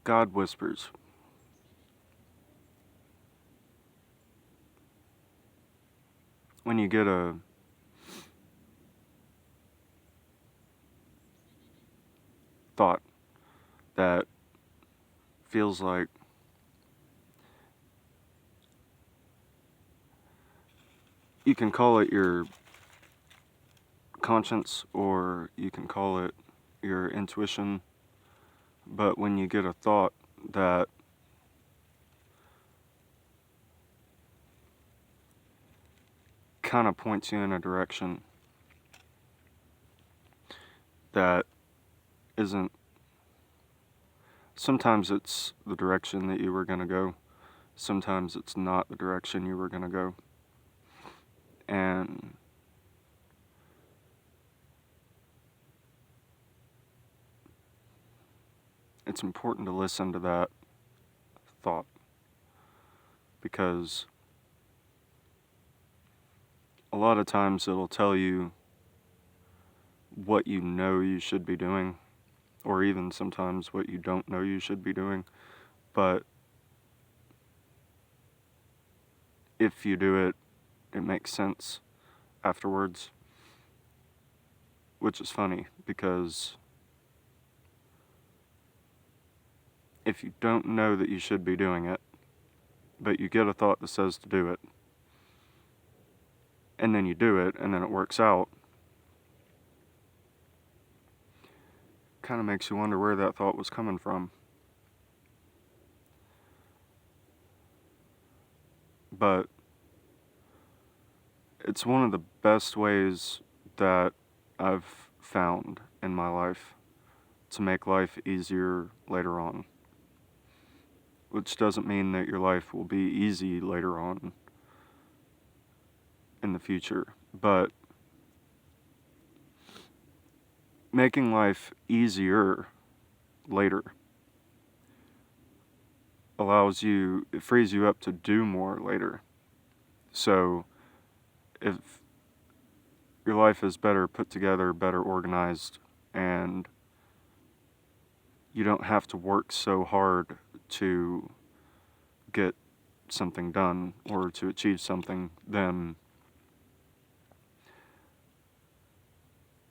God whispers. When you get a thought that feels like you can call it your conscience or you can call it your intuition, but when you get a thought that kind of points you in a direction that isn't, sometimes it's the direction that you were going to go, sometimes it's not the direction you were going to go, and it's important to listen to that thought, because a lot of times it'll tell you what you know you should be doing, or even sometimes what you don't know you should be doing, but if you do it, it makes sense afterwards, which is funny, because if you don't know that you should be doing it, but you get a thought that says to do it, and then you do it, and then it works out, kind of makes you wonder where that thought was coming from. But it's one of the best ways that I've found in my life to make life easier later on. Which doesn't mean that your life will be easy later on in the future, but making life easier later it frees you up to do more later. So if your life is better put together, better organized, and you don't have to work so hard to get something done or to achieve something, then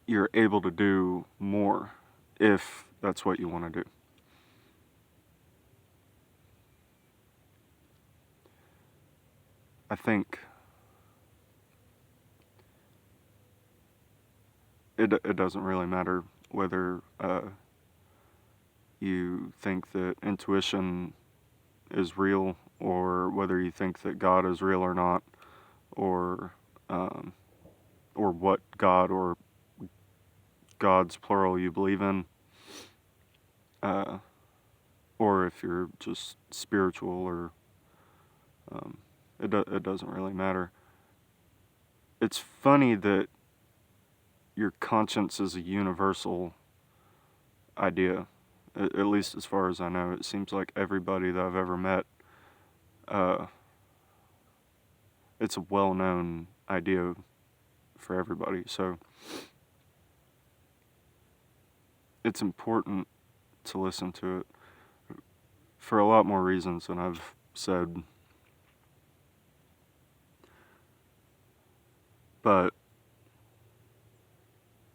you're able to do more if that's what you want to do. I think it doesn't really matter whether you think that intuition is real, or whether you think that God is real or not, or what God or gods plural you believe in, or if you're just spiritual, or it doesn't really matter. It's funny that your conscience is a universal idea, at least as far as I know. It seems like everybody that I've ever met, it's a well-known idea for everybody. So it's important to listen to it for a lot more reasons than I've said.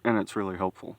And it's really helpful.